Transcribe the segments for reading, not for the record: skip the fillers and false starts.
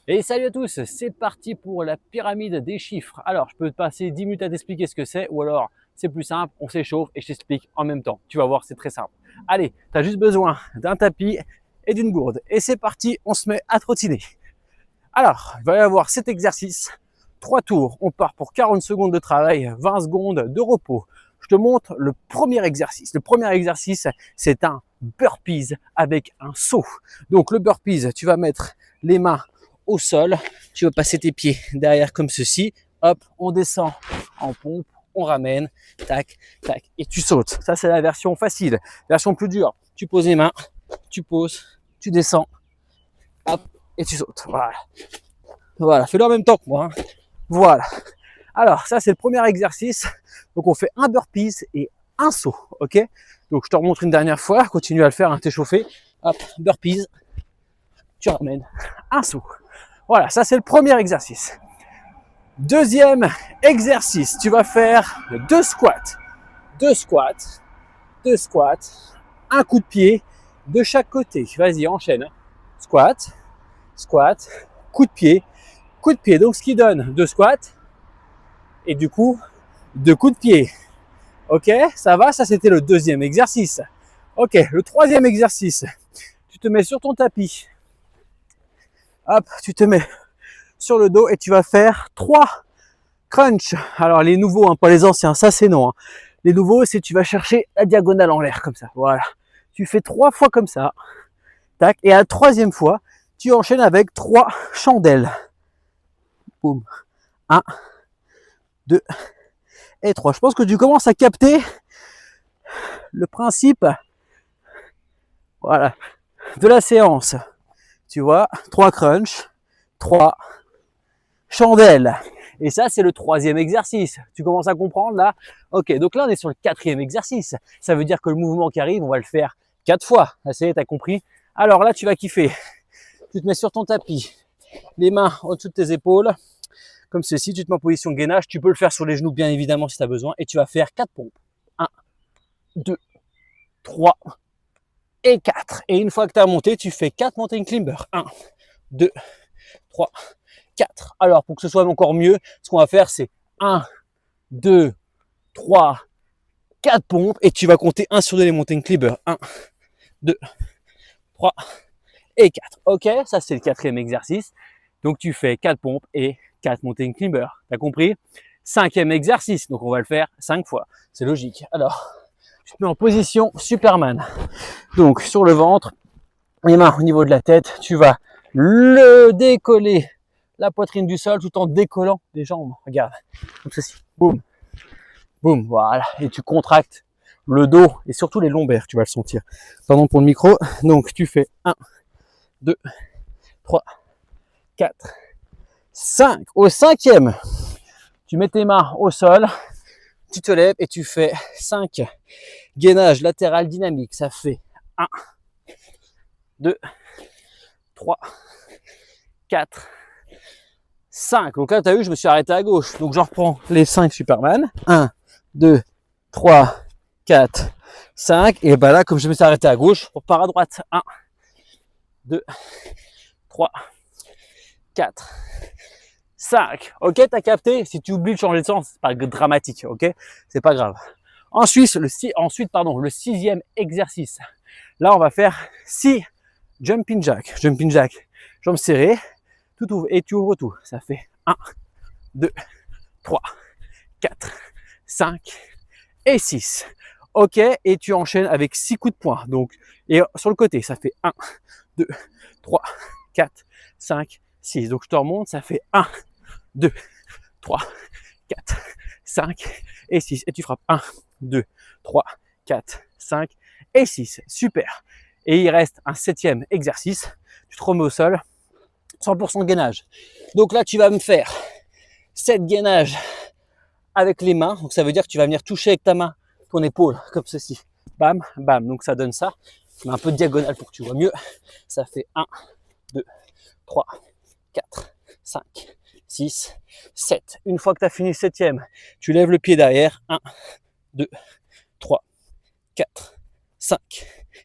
Et salut à tous, c'est parti pour la pyramide des chiffres. Alors, je peux te passer 10 minutes à t'expliquer ce que c'est, ou alors c'est plus simple, on s'échauffe et je t'explique en même temps. Tu vas voir, c'est très simple. Allez, tu as juste besoin d'un tapis et d'une gourde. Et c'est parti, on se met à trottiner. Alors, il va y avoir cet exercice, 3 tours. On part pour 40 secondes de travail, 20 secondes de repos. Je te montre le premier exercice. Le premier exercice, c'est un burpees avec un saut. Donc le burpees, tu vas mettre les mains au sol, tu vas passer tes pieds derrière comme ceci, hop, on descend en pompe, on ramène, tac, tac, et tu sautes. Ça, c'est la version facile. Version plus dure, tu poses les mains, tu poses, tu descends, hop, et tu sautes. Voilà. Voilà, fais-le en même temps que moi. Hein. Voilà. Alors, ça, c'est le premier exercice. Donc, on fait un burpees et un saut, ok? Donc, je te remontre une dernière fois. Continue à le faire, hein, t'échauffer. Hop, burpees, tu ramènes un saut. Voilà, ça, c'est le premier exercice. Deuxième exercice, tu vas faire 2 squats. 2 squats, 2 squats, un coup de pied de chaque côté. Vas-y, enchaîne. Squat, squat, coup de pied, coup de pied. Donc, ce qui donne 2 squats et du coup, 2 coups de pied. Ok, ça va, ça c'était le deuxième exercice. Ok, le troisième exercice, tu te mets sur ton tapis. Hop, tu te mets sur le dos et tu vas faire 3 crunch. Alors les nouveaux, hein, pas les anciens, ça c'est non. Hein. Les nouveaux, c'est tu vas chercher la diagonale en l'air comme ça. Voilà. Tu fais 3 fois comme ça. Tac. Et à la troisième fois, tu enchaînes avec 3 chandelles. Boum. 1, 2 et 3. Je pense que tu commences à capter le principe, voilà, de la séance. Tu vois, 3 crunch, 3 chandelles. Et ça, c'est le troisième exercice. Tu commences à comprendre là? Ok, donc là, on est sur le quatrième exercice. Ça veut dire que le mouvement qui arrive, on va le faire 4 fois. Ça y est, t'as compris? Alors là, tu vas kiffer. Tu te mets sur ton tapis, les mains au-dessus de tes épaules, comme ceci. Tu te mets en position de gainage. Tu peux le faire sur les genoux, bien évidemment, si tu as besoin. Et tu vas faire 4 pompes. 1, 2, 3 et 4. Et une fois que tu as monté, tu fais 4 mountain climbers. 1, 2, 3, 4. Alors, pour que ce soit encore mieux, ce qu'on va faire, c'est 1, 2, 3, 4 pompes et tu vas compter 1 sur 2 les mountain climbers. 1, 2, 3 et 4. Ok, ça c'est le quatrième exercice. Donc tu fais 4 pompes et 4 mountain climbers. T'as compris? Cinquième exercice, donc on va le faire 5 fois. C'est logique. Alors, tu te mets en position Superman. Donc sur le ventre, les mains au niveau de la tête, tu vas le décoller la poitrine du sol tout en décollant les jambes. Regarde, comme ceci. Boum, boum, voilà. Et tu contractes le dos et surtout les lombaires, tu vas le sentir. Pardon pour le micro. Donc tu fais 1, 2, 3, 4, 5. Au cinquième, tu mets tes mains au sol, tu te lèves et tu fais 5 gainages latéral dynamiques. Ça fait 1, 2, 3, 4, 5. Donc là, tu as vu, je me suis arrêté à gauche. Donc je reprends les 5 Superman. 1, 2, 3, 4, 5. Et ben là, comme je me suis arrêté à gauche, on repart à droite. 1, 2, 3, 4, 5. Ok, t'as capté? Si tu oublies de changer de sens, c'est pas dramatique, ok? C'est pas grave. Ensuite, le sixième exercice. Là, on va faire 6 jumping jack. Jumping jack, jambes serrées, tout ouvre et tu ouvres tout. Ça fait 1, 2, 3, 4, 5 et 6. Ok, et tu enchaînes avec 6 coups de poing. Donc, et sur le côté, ça fait 1, 2, 3, 4, 5, 6. Donc, je te remonte, ça fait 1, 2, 3, 4, 5 et 6. Et tu frappes 1, 2, 3, 4, 5 et 6. Super. Et il reste un septième exercice. Tu te remets au sol, 100% de gainage. Donc là, tu vas me faire 7 gainages avec les mains. Donc ça veut dire que tu vas venir toucher avec ta main ton épaule, comme ceci. Bam, bam. Donc ça donne ça. Je mets un peu de diagonale pour que tu vois mieux. Ça fait 1, 2, 3, 4, 5, 6, 7. Une fois que tu as fini le septième, tu lèves le pied derrière. 1, 2, 3, 4, 5,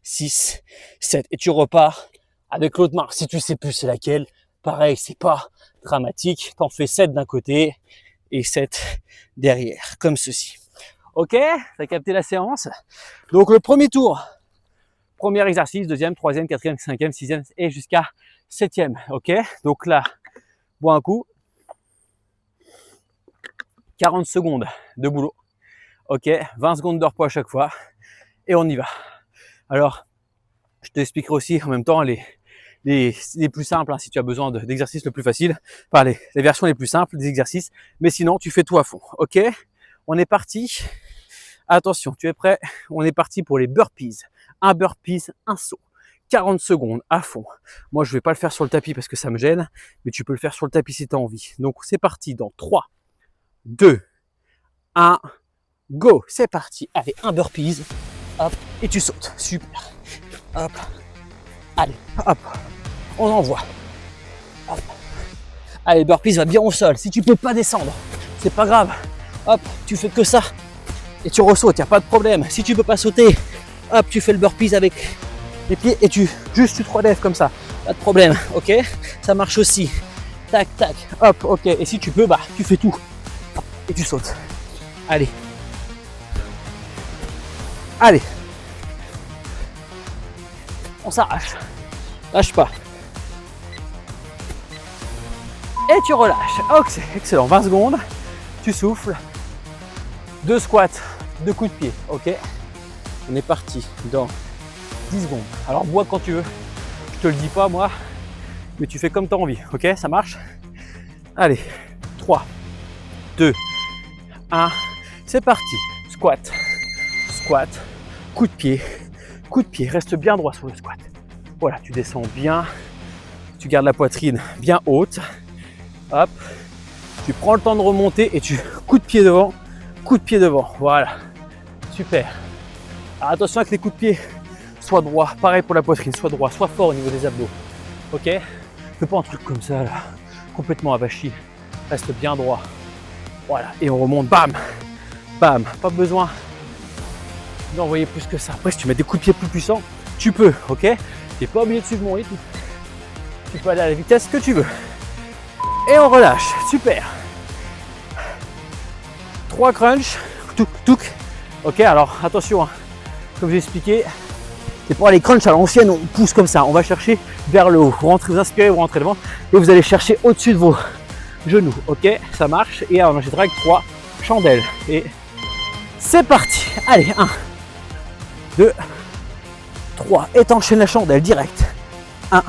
6, 7. Et tu repars avec l'autre main. Si tu sais plus c'est laquelle, Pareil, c'est pas dramatique. T'en fais 7 d'un côté et 7 derrière, comme ceci. Ok, t'as capté la séance. Donc le premier tour, premier exercice, deuxième, troisième, quatrième, cinquième, sixième et jusqu'à septième. Ok, donc là, bois un coup. 40 secondes de boulot. Ok, 20 secondes de repos à chaque fois. Et on y va. Alors, je t'expliquerai aussi en même temps les plus simples, hein, si tu as besoin d'exercices le plus facile, enfin les versions les plus simples des exercices, mais sinon tu fais tout à fond, ok? On est parti, attention, tu es prêt? On est parti pour les burpees, un burpees, un saut, 40 secondes à fond. Moi je vais pas le faire sur le tapis parce que ça me gêne, mais tu peux le faire sur le tapis si tu as envie. Donc c'est parti dans 3, 2, 1, go, c'est parti. Allez, un burpees, hop, et tu sautes, super, hop. Allez, hop, on envoie. Hop. Allez, burpees va bien au sol. Si tu peux pas descendre, c'est pas grave. Hop, tu fais que ça et tu ressautes, y a pas de problème. Si tu peux pas sauter, hop, tu fais le burpees avec les pieds et tu te relèves comme ça. Pas de problème, ok? Ça marche aussi. Tac, tac, hop, ok. Et si tu peux, bah, tu fais tout et tu sautes. Allez. Allez. On s'arrache. Lâche pas. Et tu relâches. Ok, excellent. 20 secondes. Tu souffles. 2 squats, 2 coups de pied. Ok. On est parti dans 10 secondes. Alors bois quand tu veux. Je te le dis pas moi. Mais tu fais comme tu as envie. Ok, ça marche? Allez. 3, 2, 1. C'est parti. Squat. Squat. Coup de pied. Coup de pied. Reste bien droit sur le squat. Voilà, tu descends bien, tu gardes la poitrine bien haute, hop, tu prends le temps de remonter et tu coup de pied devant, voilà, super. Alors attention avec les coups de pied, sois droit, pareil pour la poitrine, sois droit, sois fort au niveau des abdos, ok? Fais pas un truc comme ça là, complètement avachi, reste bien droit, voilà, et on remonte, bam, bam, pas besoin d'envoyer plus que ça. Après si tu mets des coups de pied plus puissants, tu peux, ok? Tu n'es pas obligé de suivre mon rythme. Tu peux aller à la vitesse que tu veux. Et on relâche. Super. 3 crunchs. Touk, touk. Ok, alors attention. Hein. Comme j'ai expliqué, c'est pour les crunchs à l'ancienne, on pousse comme ça. On va chercher vers le haut. Vous rentrez, vous inspirez, vous rentrez devant. Et vous allez chercher au-dessus de vos genoux. Ok, ça marche. Et on enchaînera avec 3 chandelles. Et c'est parti. Allez, 1, 2, 3, et t'enchaînes la chandelle direct. 1,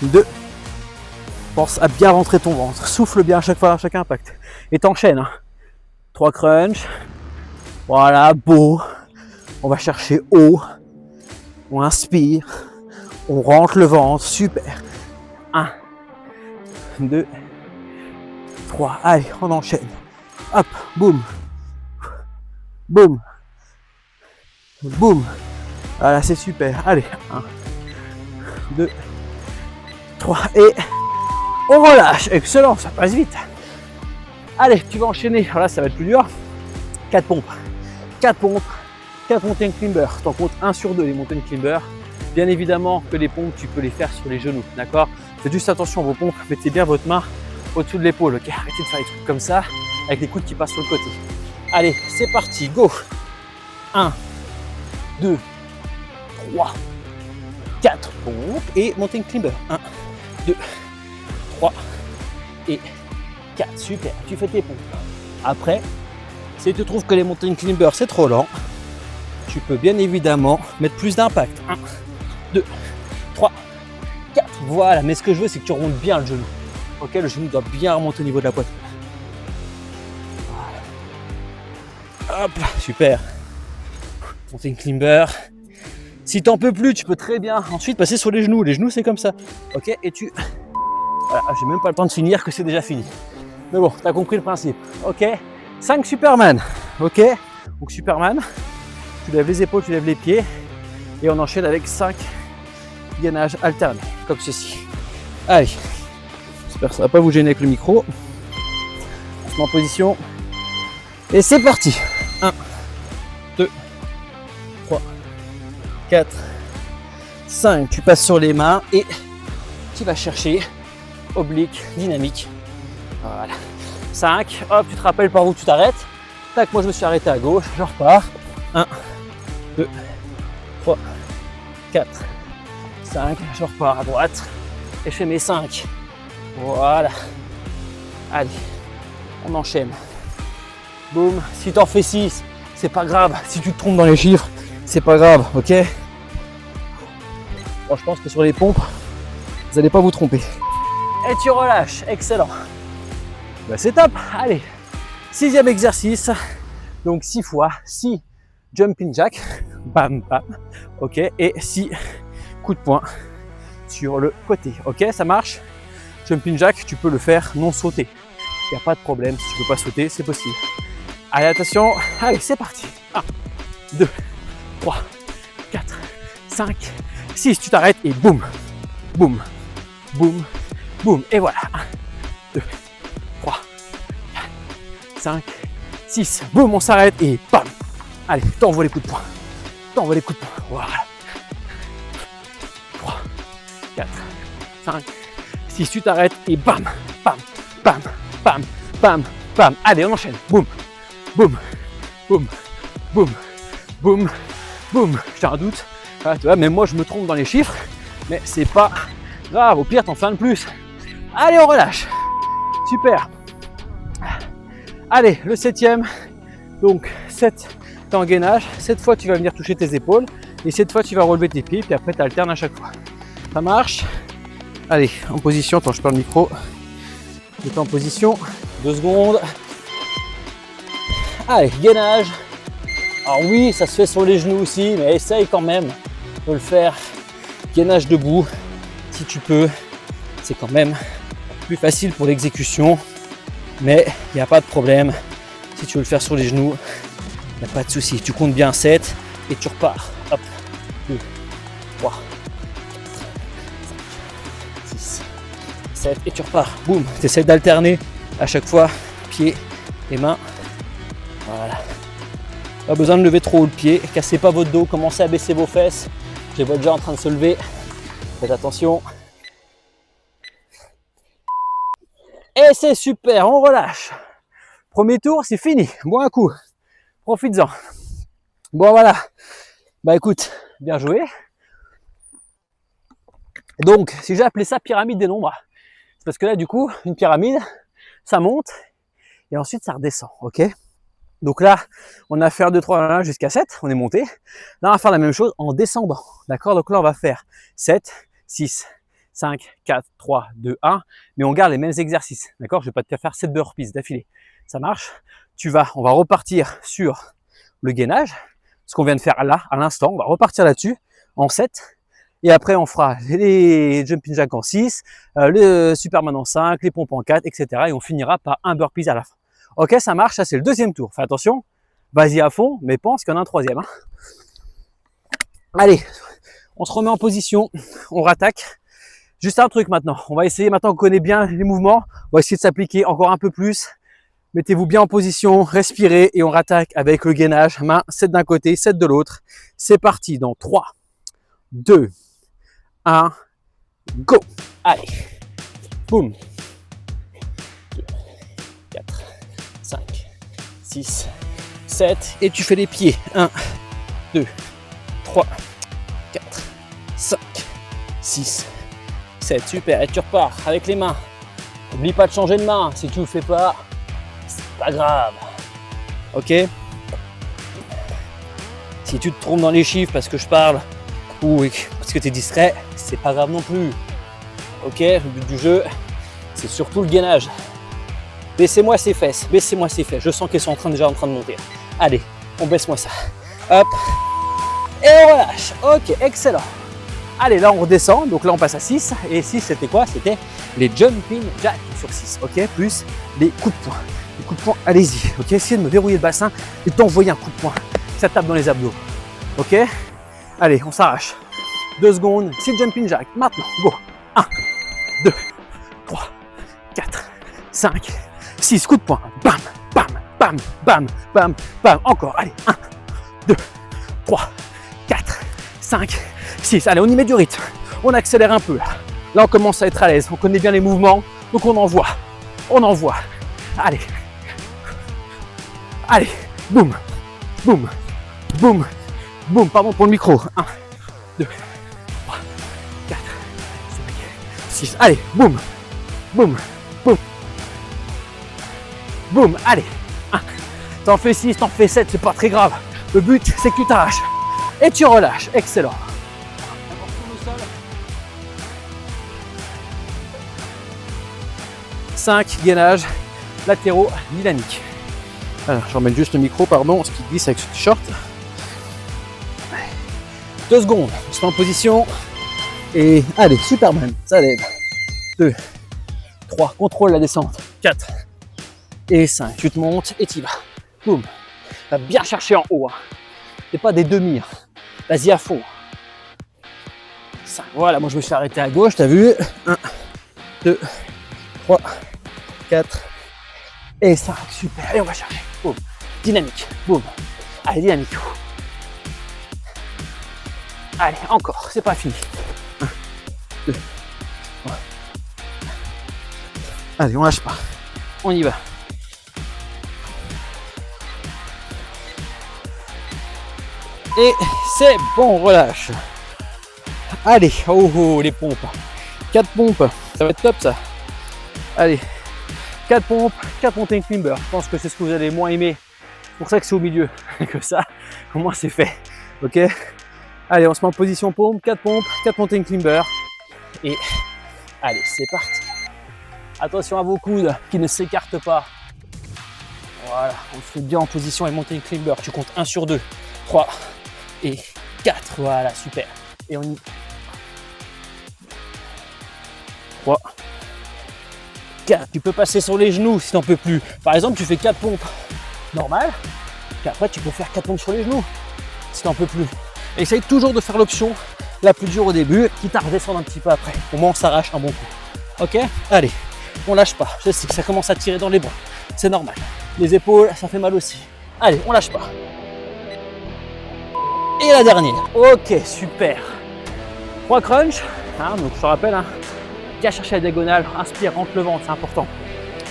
2, pense à bien rentrer ton ventre, souffle bien à chaque fois, à chaque impact. Et t'enchaînes. Hein. 3 crunchs. Voilà, beau. On va chercher haut. On inspire. On rentre le ventre, super. 1, 2, 3. Allez, on enchaîne. Hop, boum. Boum. Boum. Voilà, c'est super. Allez, 1, 2, 3 et on relâche. Excellent, ça passe vite. Allez, tu vas enchaîner. Alors là, ça va être plus dur. 4 pompes. 4 pompes. 4 mountain climbers. T'en comptes 1 sur 2 les mountain climbers. Bien évidemment que les pompes, tu peux les faire sur les genoux. D'accord? Faites juste attention à vos pompes. Mettez bien votre main au-dessous de l'épaule. Ok? Arrêtez de faire des trucs comme ça avec les coudes qui passent sur le côté. Allez, c'est parti. Go. 1, 2, 3, 4 pompes et mountain climber. 1, 2, 3 et 4. Super, tu fais tes pompes. Après, si tu trouves que les mountain climbers c'est trop lent, tu peux bien évidemment mettre plus d'impact. 1, 2, 3, 4. Voilà, mais ce que je veux, c'est que tu remontes bien le genou. Ok, le genou doit bien remonter au niveau de la poitrine. Hop, super. Mountain climber. Si t'en peux plus, tu peux très bien ensuite passer sur les genoux. Les genoux, c'est comme ça. Ok, et tu... Voilà, j'ai même pas le temps de finir que c'est déjà fini. Mais bon, t'as compris le principe. Ok, 5 Superman. Ok, donc Superman, tu lèves les épaules, tu lèves les pieds. Et on enchaîne avec 5 gainages alternés, comme ceci. Allez, j'espère que ça va pas vous gêner avec le micro. On se met en position. Et c'est parti. 1, 2, 3, 4, 5. Tu passes sur les mains et tu vas chercher oblique, dynamique. Voilà. 5, hop, tu te rappelles par où tu t'arrêtes. Tac, moi je me suis arrêté à gauche, je repars. 1, 2, 3, 4, 5, je repars à droite. Et je fais mes 5. Voilà. Allez, on enchaîne. Boum. Si tu en fais 6, c'est pas grave. Si tu te trompes dans les chiffres, c'est pas grave, ok? Bon, je pense que sur les pompes, vous n'allez pas vous tromper. Et tu relâches, excellent. Ben, c'est top. Allez, 6e exercice. Donc 6 fois 6 jumping jack. Bam, bam. Ok, et 6 coups de poing sur le côté. Ok, ça marche. Jumping jack, tu peux le faire non sauter. Il n'y a pas de problème. Si tu ne peux pas sauter, c'est possible. Allez, attention. Allez, c'est parti. 1, 2, 3, 4, 5, 6. Tu t'arrêtes et boum, boum, boum, boum. Et voilà. 1, 2, 3, 4, 5, 6. Boum, on s'arrête et bam. Allez, t'envoies les coups de poing. T'envoies les coups de poing. Voilà. 3, 4, 5, 6. Tu t'arrêtes et bam, bam, bam, bam, bam, bam. Allez, on enchaîne. Boum, boum, boum, boum, boum, boum. J'ai un doute. Ah, tu vois, même moi, je me trompe dans les chiffres. Mais c'est pas grave. Au pire, t'en fais un de plus. Allez, on relâche. Super. Allez, le 7e. Donc, 7, t'es en gainage. 7 fois, tu vas venir toucher tes épaules. Et 7 fois, tu vas relever tes pieds. Puis après, tu alternes à chaque fois. Ça marche. Allez, en position. Attends, je perds le micro. Mets-toi en position. 2 secondes. Allez, gainage. Alors oui, ça se fait sur les genoux aussi, mais essaye quand même de le faire. Gainage debout, si tu peux. C'est quand même plus facile pour l'exécution, mais il n'y a pas de problème. Si tu veux le faire sur les genoux, il n'y a pas de souci. Tu comptes bien 7 et tu repars. Hop, 2, 3, 4, 5, 6, 7 et tu repars. Boum, tu essaies d'alterner à chaque fois, pieds et mains. Voilà. Pas besoin de lever trop haut le pied, cassez pas votre dos, commencez à baisser vos fesses. Je les vois déjà en train de se lever. Faites attention. Et c'est super, on relâche. Premier tour, c'est fini. Bois un coup. Profites-en. Bon voilà. Bah écoute, bien joué. Donc, si j'ai appelé ça pyramide des nombres, c'est parce que là, du coup, une pyramide, ça monte et ensuite ça redescend, ok? Donc là, on a fait 1, 2, 3 jusqu'à 7, on est monté. Là, on va faire la même chose en descendant, d'accord? Donc là, on va faire 7, 6, 5, 4, 3, 2, 1, mais on garde les mêmes exercices, d'accord? Je vais pas te faire 7 burpees d'affilée, ça marche? On va repartir sur le gainage, ce qu'on vient de faire là, à l'instant, on va repartir là-dessus en 7, et après on fera les jumping jacks en 6, le Superman en 5, les pompes en 4, etc. Et on finira par un burpees à la fin. Ok, ça marche, ça c'est le 2e tour. Fais attention, vas-y à fond, mais pense qu'il y en a un 3e. Hein. Allez, on se remet en position, on rattaque. Juste un truc maintenant, on va essayer, maintenant qu'on connaît bien les mouvements, on va essayer de s'appliquer encore un peu plus. Mettez-vous bien en position, respirez et on rattaque avec le gainage. Main, 7 d'un côté, 7 de l'autre. C'est parti dans 3, 2, 1, go. Allez, boum. 2, 4, 5, 6, 7. Et tu fais les pieds. 1, 2, 3, 4, 5, 6, 7. Super. Et tu repars avec les mains. N'oublie pas de changer de main. Si tu ne le fais pas, c'est pas grave. Ok? Si tu te trompes dans les chiffres parce que je parle ou parce que tu es distrait, c'est pas grave non plus. Ok? Le but du jeu, c'est surtout le gainage. Baissez-moi ces fesses, baissez-moi ces fesses. Je sens qu'elles sont déjà en train de monter. Allez, on baisse-moi ça. Hop. Et on relâche. Ok, excellent. Allez, là on redescend. Donc là on passe à 6. Et 6 c'était quoi? C'était les jumping jacks sur 6. Ok, plus les coups de poing. Les coups de poing, allez-y. Ok, essayez de me verrouiller le bassin et d'envoyer un coup de poing. Ça tape dans les abdos. Ok? Allez, on s'arrache. 2 secondes. 6 jumping jacks. Maintenant, go. 1, 2, 3, 4, 5, 6. Coup de poing. Bam, bam, bam, bam, bam, bam. Encore. Allez, 1, 2, 3, 4, 5, 6. Allez, on y met du rythme. On accélère un peu. Là, on commence à être à l'aise. On connaît bien les mouvements. Donc, on envoie. On envoie. Allez. Allez. Boum. Boum. Boum. Boum. Pardon pour le micro. 1, 2, 3, 4, 5, 6. Allez. Boum. Boum. Boum. Boum. Allez. 1. T'en fais 6, t'en fais 7. C'est pas très grave. Le but, c'est que tu t'arraches. Et tu relâches. Excellent. 5 gainages latéraux dynamiques. Alors, je remets juste le micro, pardon, ce qui glisse avec ce t-shirt. 2 secondes, on se met en position. Et allez, Superman, ça lève. 2, 3, contrôle la descente. 4 et 5, tu te montes et tu y vas. Boum. Va bien chercher en haut. Hein. C'est pas des demi. Hein. Vas-y à fond. 5. Voilà, moi je me suis arrêté à gauche, t'as vu. 1, 2, 3, 4 et 5. Super. Et on va chercher. Boum. Dynamique. Boum. Allez, dynamique. Allez, encore. C'est pas fini. 1, 2, 3. Allez, on lâche pas. On y va. Et c'est bon, relâche. Allez, oh, les pompes. 4 pompes, ça va être top ça. Allez, 4 pompes, 4 montées climber. Je pense que c'est ce que vous allez moins aimer. C'est pour ça que c'est au milieu que ça. Au moins c'est fait. Ok. Allez, on se met en position pompe, 4 pompes, 4 montées climber. Et allez, c'est parti. Attention à vos coudes qui ne s'écartent pas. Voilà, on se fait bien en position et montée climber. Tu comptes 1 sur 2, 3 et 4. Voilà, super. Et on y 3, 4. Tu peux passer sur les genoux si t'en peux plus. Par exemple, tu fais 4 pompes normales. Puis après, tu peux faire 4 pompes sur les genoux si t'en peux plus. Et essaye toujours de faire l'option la plus dure au début, quitte à redescendre un petit peu après. Au moins, on s'arrache un bon coup. Ok? Allez, on lâche pas. Je sais que ça commence à tirer dans les bras. C'est normal. Les épaules, ça fait mal aussi. Allez, on lâche pas. Et la dernière. Ok, super. 3 crunch. Hein, donc je te rappelle, hein, bien chercher la diagonale, inspire, rentre le ventre, c'est important.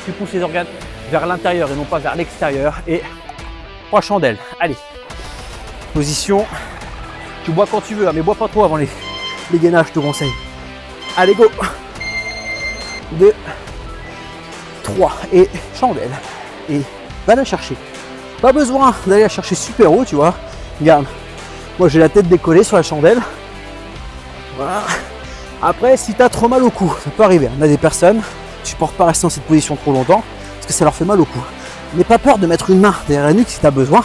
Tu pousses les organes vers l'intérieur et non pas vers l'extérieur. Et 3 chandelles. Allez. Position. Tu bois quand tu veux, hein, mais bois pas trop avant les gainages, je te conseille. Allez, go. 2, 3 et chandelle. Et va la chercher. Pas besoin d'aller la chercher super haut, tu vois. Regarde. Moi j'ai la tête décollée sur la chandelle. Voilà. Après, si tu as trop mal au cou, ça peut arriver. On a des personnes qui ne supportent pas rester dans cette position trop longtemps parce que ça leur fait mal au cou. N'aie pas peur de mettre une main derrière la nuque si tu as besoin.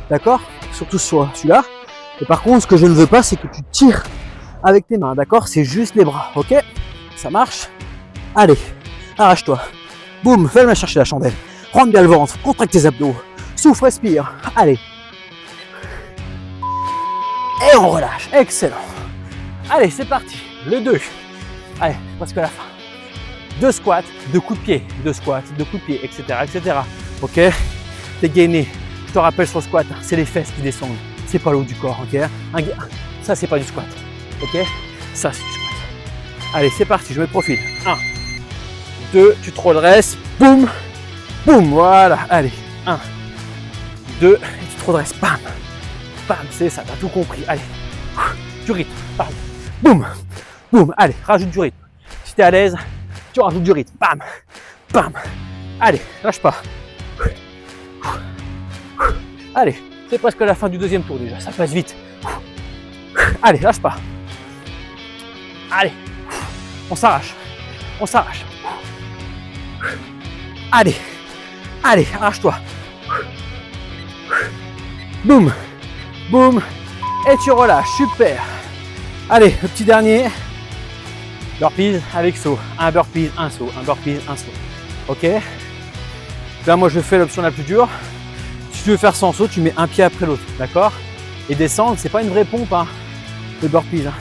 D'accord? Surtout sur celui-là. Et par contre, ce que je ne veux pas, c'est que tu tires avec tes mains. D'accord? C'est juste les bras. Ok? Ça marche? Allez, arrache-toi. Boum, fais-le chercher la chandelle. Rentre bien le ventre, contracte tes abdos. Souffle, respire. Allez. Et on relâche. Excellent. Allez, c'est parti. Le 2. Allez, presque à la fin. 2 squats, 2 coups de pied, 2 squats, 2 coups de pied, etc. etc. Ok? T'es gainé. Je te rappelle sur le squat, c'est les fesses qui descendent. C'est pas le haut du corps. Ok? Ça, c'est pas du squat. Ok? Ça, c'est du squat. Allez, c'est parti. Je me profile. 1, 2, tu te redresses. Boum. Boum. Voilà. Allez. 1, 2, et tu te redresses. Bam. Bam. C'est ça. T'as tout compris. Allez. Du rythme. Bam. Boum. Boum. Allez, rajoute du rythme. Si t'es à l'aise, tu rajoutes du rythme. Bam. Bam. Allez, lâche pas. Allez, c'est presque la fin du deuxième tour déjà. Ça passe vite. Allez, lâche pas. Allez. On s'arrache. On s'arrache. Allez. Allez, arrache-toi. Boum. Boum. Et tu relâches. Super. Allez, le petit dernier. Burpees avec saut. Un burpees, un saut. Un burpees, un saut. Ok. Là, moi, je fais l'option la plus dure. Si tu veux faire sans saut, tu mets un pied après l'autre. D'accord? Et descendre, c'est pas une vraie pompe, hein, le burpees. Hein.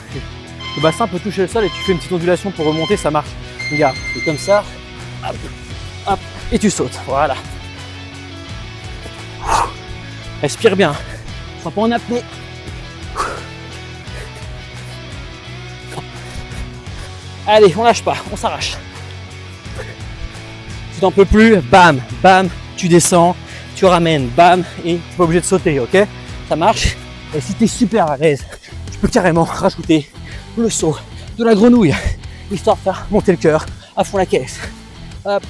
Le bassin peut toucher le sol et tu fais une petite ondulation pour remonter, ça marche. Regarde, c'est comme ça. Hop, hop, et tu sautes. Voilà. Respire bien. Sois pas en apnée. Allez, on lâche pas, on s'arrache. Tu n'en peux plus, bam, bam, tu descends, tu ramènes, bam, et tu n'es pas obligé de sauter, ok? Ça marche. Et si tu es super à l'aise, tu peux carrément rajouter le saut de la grenouille, histoire de faire monter le cœur à fond la caisse. Hop,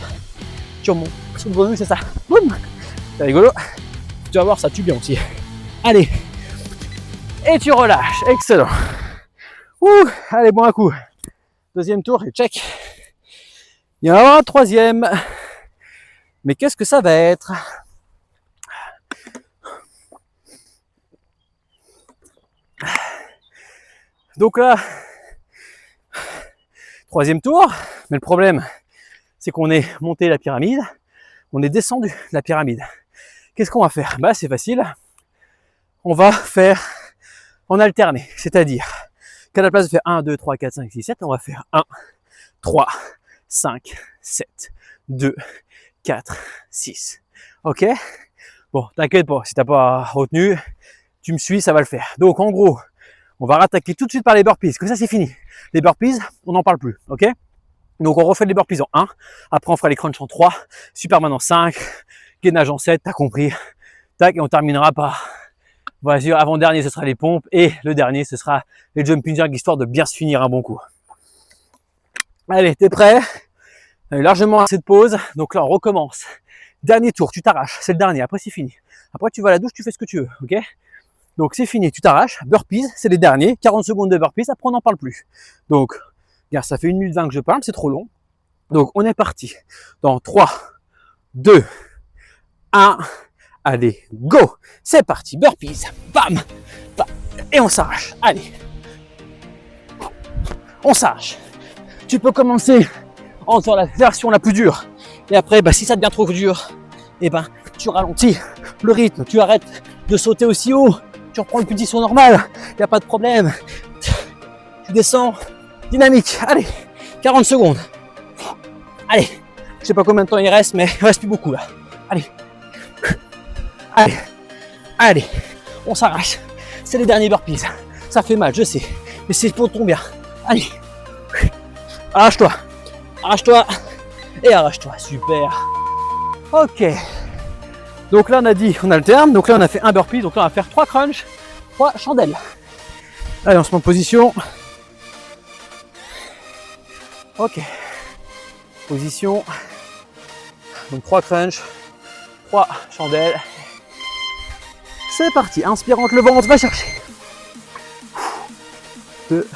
tu remontes sur le grenouille, c'est ça. Boum, c'est rigolo. Tu vas voir, ça tue bien aussi. Allez, et tu relâches, excellent. Ouh, allez, bon un coup. Deuxième tour et check. Il y en a un troisième. Mais qu'est-ce que ça va être? Donc là, troisième tour. Mais le problème, c'est qu'on est monté la pyramide, on est descendu la pyramide. Qu'est-ce qu'on va faire? Bah, c'est facile. On va faire en alterné, c'est-à-dire qu'à la place de faire 1, 2, 3, 4, 5, 6, 7, on va faire 1, 3, 5, 7, 2, 4, 6. Ok? Bon, t'inquiète pas, si t'as pas retenu, tu me suis, ça va le faire. Donc en gros, on va rattaquer tout de suite par les burpees, que ça c'est fini. Les burpees, on n'en parle plus, ok? Donc on refait les burpees en 1, après on fera les crunchs en 3, Superman en 5, gainage en 7, t'as compris. Tac, et on terminera par, vas-y, avant-dernier ce sera les pompes, et le dernier ce sera les jumping jacks, histoire de bien se finir un bon coup. Allez, t'es prêt? Largement assez de pause, donc là on recommence. Dernier tour, tu t'arraches, c'est le dernier, après c'est fini. Après tu vas à la douche, tu fais ce que tu veux, ok? Donc c'est fini, tu t'arraches, burpees, c'est les derniers, 40 secondes de burpees, après on n'en parle plus. Donc, regarde, ça fait 1 minute 20 que je parle, c'est trop long. Donc on est parti dans 3, 2, 1, allez, go! C'est parti, burpees, bam, bam, et on s'arrache, allez. On s'arrache. Tu peux commencer en faisant la version la plus dure. Et après, bah, si ça devient trop dur, et ben, tu ralentis le rythme, tu arrêtes de sauter aussi haut, tu reprends le petit saut normal, il n'y a pas de problème. Tu descends, dynamique, allez, 40 secondes. Allez, je sais pas combien de temps il reste, mais il reste plus beaucoup là. Allez, allez, allez, on s'arrache. C'est les derniers burpees. Ça fait mal, je sais, mais c'est pour ton bien. Allez, arrache-toi, arrache-toi et arrache-toi, super. Ok. Donc là on a dit, on a le terme, donc là on a fait un burpee, donc là on va faire 3 crunchs, 3 chandelles. Allez, on se met en position. Ok. Position. Donc 3 crunchs, 3 chandelles. C'est parti, inspire, rentre le ventre, va chercher. 2,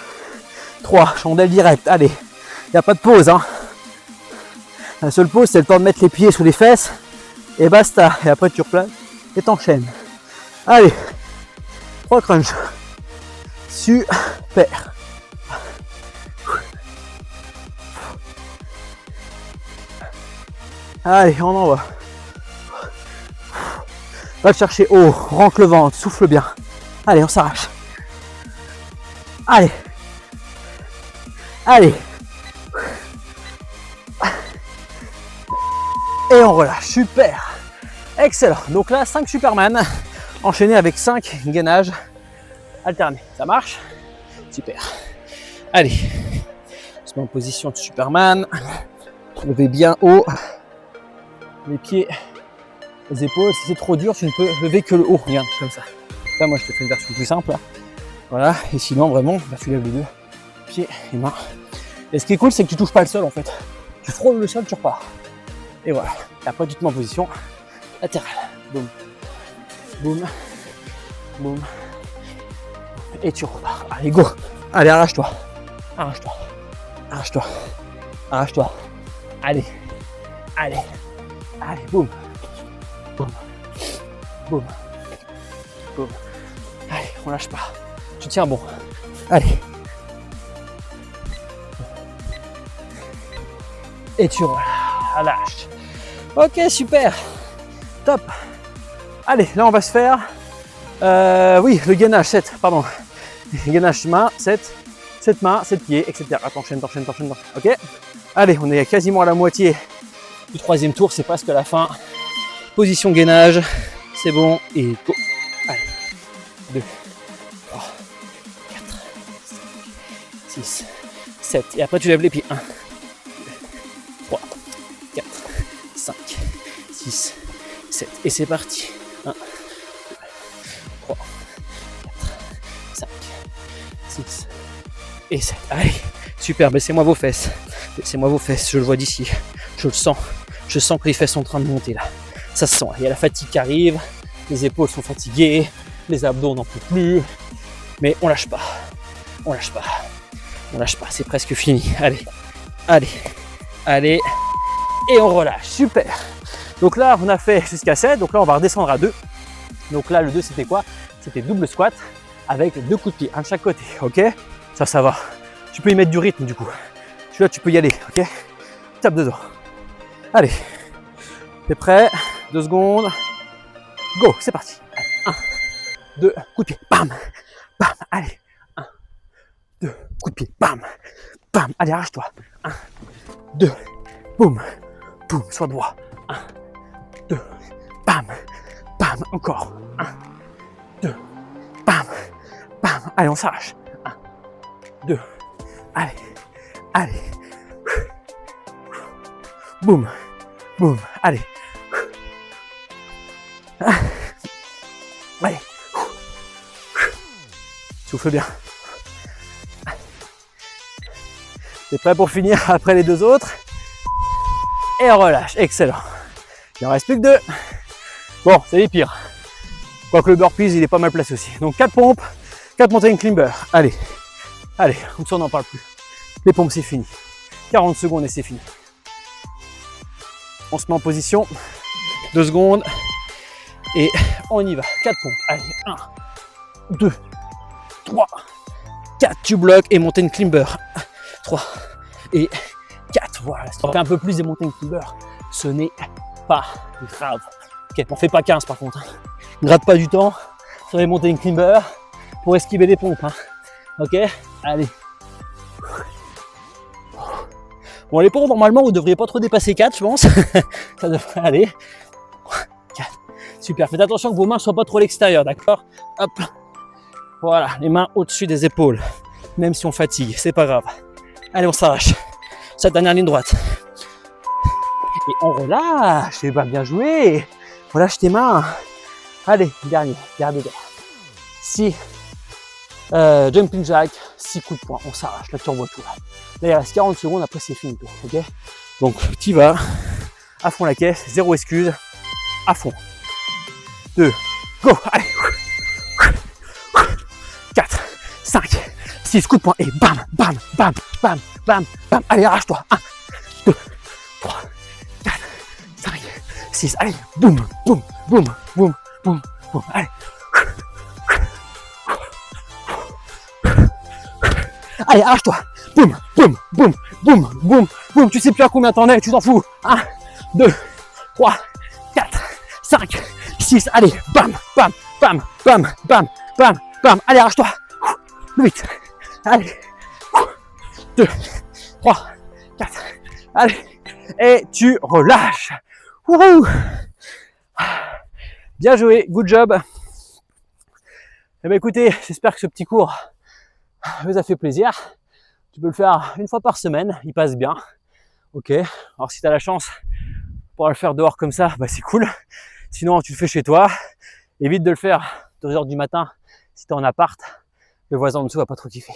3, chandelles directes, allez. Il n'y a pas de pause, hein. La seule pause, c'est le temps de mettre les pieds sous les fesses. Et basta. Et après, tu replaces et t'enchaînes. Allez. 3 crunchs. Super. Allez, on envoie. Va le chercher haut. Rentre le ventre. Souffle bien. Allez, on s'arrache. Allez. Allez. Et on relâche, super, excellent. Donc là, 5 Superman, enchaîné avec 5 gainages alternés. Ça marche? Super. Allez, on se met en position de Superman. Levez bien haut. Les pieds, les épaules. Si c'est trop dur, tu ne peux lever que le haut. Regarde, comme ça. Là, moi, je te fais une version plus simple. Là. Voilà. Et sinon, vraiment, bah, tu lèves les deux. Pieds et mains. Et ce qui est cool, c'est que tu touches pas le sol, en fait. Tu frôles le sol, tu repars. Et voilà. Et après, tu te mets en position latérale. Boum. Boum. Boum. Et tu repars. Allez, go. Allez, arrache-toi. Arrache-toi. Arrache-toi. Arrache-toi. Allez. Allez. Allez, boum. Boum. Boum. Boum. Allez, on lâche pas. Tu tiens bon. Allez. Et tu relâches. Ok, super. Top. Allez, là on va se faire oui, le gainage 7, pardon. Gainage main, 7 mains, 7 pieds, etc. T'enchaînes. Ok. Allez, on est quasiment à la moitié du troisième tour, c'est presque la fin. Position gainage, c'est bon, et go. Allez, 2, 3, 4, 5, 6, 7. Et après, tu lèves les pieds. 1, 2, 3, 4, 5, 6, 7. Et c'est parti. 1, 2, 3, 4, 5, 6 et 7. Allez, super. Baissez-moi vos fesses. Baissez-moi vos fesses. Je le vois d'ici. Je le sens. Je sens que les fesses sont en train de monter là. Ça se sent. Il y a la fatigue qui arrive. Les épaules sont fatiguées. Les abdos n'en peuvent plus. Mais on lâche pas. On lâche pas. On lâche pas. C'est presque fini. Allez. Allez. Allez. Et on relâche. Super. Donc là, on a fait jusqu'à 7. Donc là, on va redescendre à 2. Donc là, le 2, c'était quoi? C'était double squat avec 2 coups de pied. Un de chaque côté. Ok? Ça va. Tu peux y mettre du rythme du coup. Celui-là, tu peux y aller. Ok? Tape dedans. Allez. T'es prêt? 2 secondes. Go. C'est parti. 1, 2, coup de pied. Bam. Bam. Allez. 1, 2, coup de pied. Bam. Bam. Allez, arrache-toi. 1, 2, boum. Boum. Sois droit. 1, 2, bam. Bam. Encore. 1, 2, bam. Bam. Allez, on s'arrache. 1, 2, allez. Allez. Boum. Boum. Allez. Allez. Souffle bien. T'es prêt pour finir après les 2 autres? Et on relâche. Excellent. Il en reste plus que 2. Bon, c'est les pires. Quoique le burpees, il est pas mal placé aussi. Donc 4 pompes, 4 mountain climbers. Allez. Allez, comme ça on n'en parle plus. Les pompes, c'est fini. 40 secondes et c'est fini. On se met en position. 2 secondes. Et on y va. 4 pompes. Allez, 1, 2, 3, 4. Tu bloques et mountain climber. 3 et 4. Voilà. Si tu fais un peu plus des mountain climbers, ce n'est pas grave. Ok, on fait pas 15 par contre. Ne gratte pas du temps sur les mountain climbers pour esquiver les pompes. Hein. Ok, allez. Bon, les pompes, normalement, vous ne devriez pas trop dépasser 4, je pense. Ça devrait aller. 4. Super. Faites attention que vos mains ne soient pas trop à l'extérieur, d'accord? Hop. Voilà, les mains au-dessus des épaules. Même si on fatigue, c'est pas grave. Allez, on s'arrache. Cette dernière ligne droite. Et on relâche. Et bien joué. Relâche tes mains. Allez, dernier. Gardez d'air. 6. Jumping jack, 6 coups de poing, on s'arrache, là tu revois tout. Là, il reste 40 secondes, après c'est fini. Ok, donc tu vas à fond la caisse, 0 excuse, à fond. 2, go, allez. 4, 5, 6 coups de poing et bam, bam, bam, bam, bam, bam. Allez, arrache-toi. 1, 2, 3, 4, 5, 6, allez, boum, boum, boum, boum, boum, boum, allez. Allez, arrache-toi. Boum, boum, boum, boum, boum, boum. Tu sais plus à combien t'en es, tu t'en fous. 1, 2, 3, 4, 5, 6. Allez, bam, bam, bam, bam, bam, bam, bam. Allez, arrache-toi. Vite. Allez. 2, 3, 4. Allez. Et tu relâches. Wouhou. Bien joué. Good job. Eh bien, écoutez, j'espère que ce petit cours vous a fait plaisir. Tu peux le faire une fois par semaine, il passe bien. Ok, alors si tu as la chance pour le faire dehors comme ça, bah c'est cool. Sinon, tu le fais chez toi. Évite de le faire 2h du matin si tu es en appart. Le voisin en dessous va pas trop kiffer.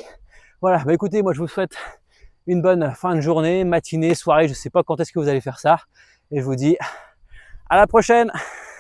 Voilà, bah écoutez, moi je vous souhaite une bonne fin de journée, matinée, soirée, je sais pas quand est-ce que vous allez faire ça. Et je vous dis à la prochaine.